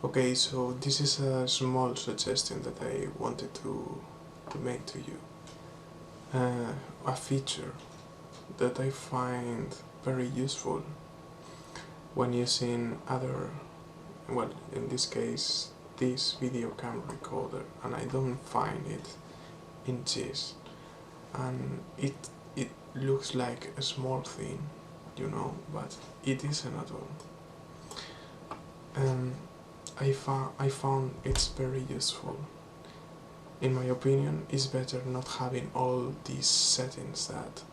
Okay, so this is a small suggestion that I wanted to make to you. A feature that I find very useful when using other, well, in this case, this video camera recorder, and I don't find it in this, and it looks like a small thing, but it isn't at all. And I found it's very useful. In my opinion, it's better not having all these settings that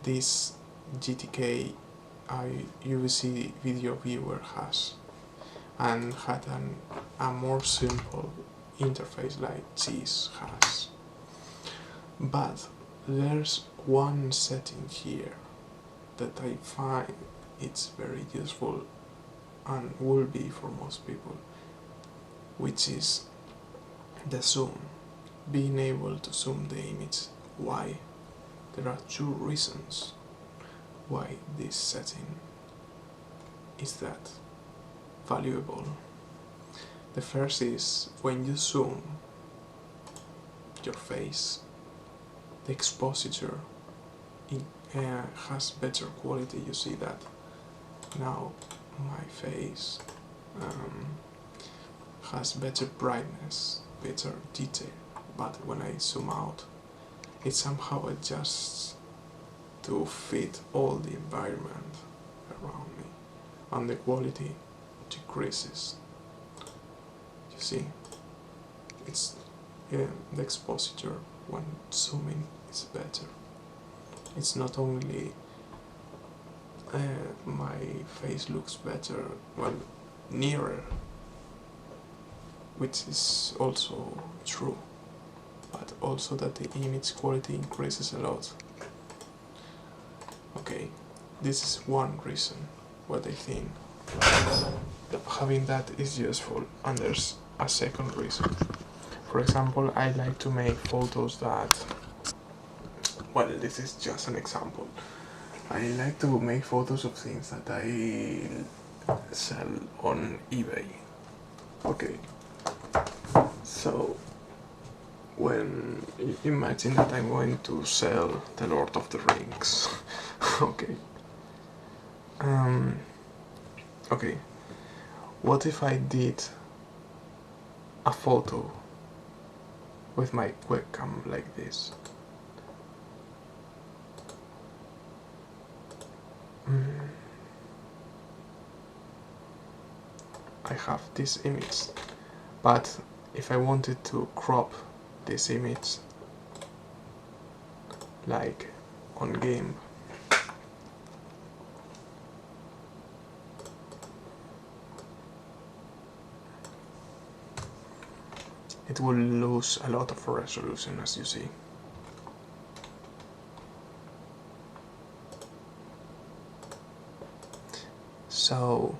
this GTK UVC video viewer has, and had a more simple interface like this has. But there's one setting here that I find it's very useful and will be for most people, which is the zoom. Being able to zoom the image. Why? There are two reasons why this setting is that valuable. The first is when you zoom your face, the exposure has better quality. You see that now my face has better brightness, better detail, but when I zoom out, it somehow adjusts to fit all the environment around me, and the quality decreases. You see, it's the exposure when zooming is better. It's not only my face looks better, well, nearer, which is also true, but also that the image quality increases a lot. Okay, this is one reason what I think having that is useful, and there's a second reason. For example, I like to make photos that, well, this is just an example. I like to make photos of things that I sell on eBay. Okay, so when imagine that I'm going to sell the Lord of the Rings. Okay. Okay. What if I did a photo with my webcam like this? I have this image, but if I wanted to crop this image, like on game, it will lose a lot of resolution, as you see. So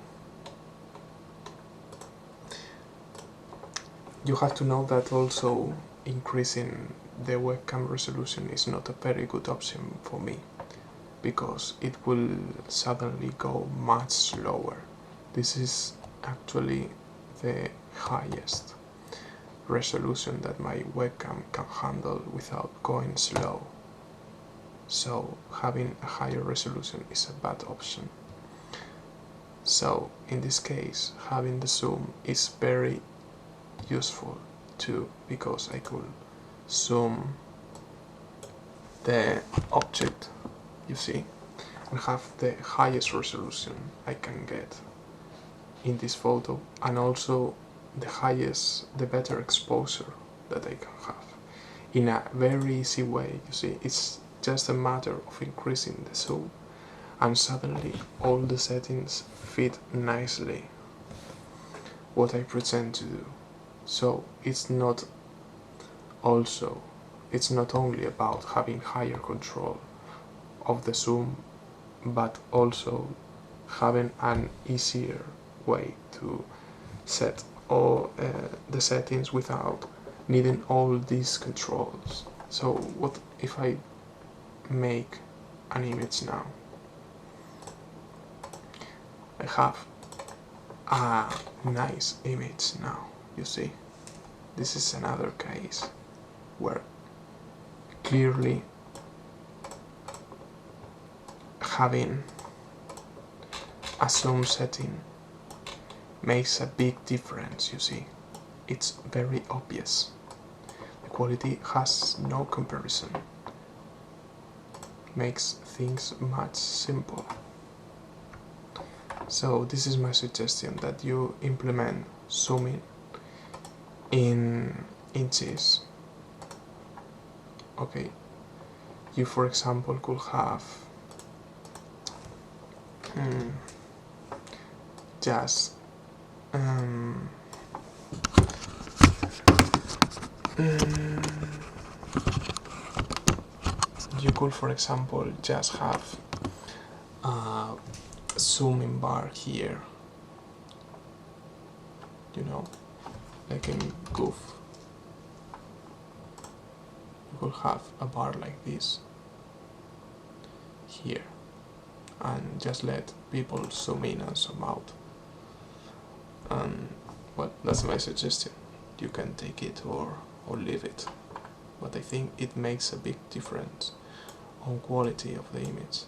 you have to know that also increasing the webcam resolution is not a very good option for me, because it will suddenly go much slower. This is actually the highest resolution that my webcam can handle without going slow. So having a higher resolution is a bad option. So in this case, having the zoom is very useful too, because I could zoom the object, you see, and have the highest resolution I can get in this photo, and also the better exposure that I can have in a very easy way. You see, it's just a matter of increasing the zoom, and suddenly all the settings fit nicely what I pretend to do. So it's not only about having higher control of the zoom, but also having an easier way to set all the settings without needing all these controls. So what if I make an image now? I have a nice image now. You see, this is another case where clearly having a zoom setting makes a big difference. You see, it's very obvious. The quality has no comparison. Makes things much simple. So this is my suggestion, that you implement zooming in inches. Okay, you for example could have just you could for example just have a zooming bar here, you know, like in Goof. You could have a bar like this here and just let people zoom in and zoom out. And well, that's my suggestion. You can take it or leave it, but I think it makes a big difference on quality of the image.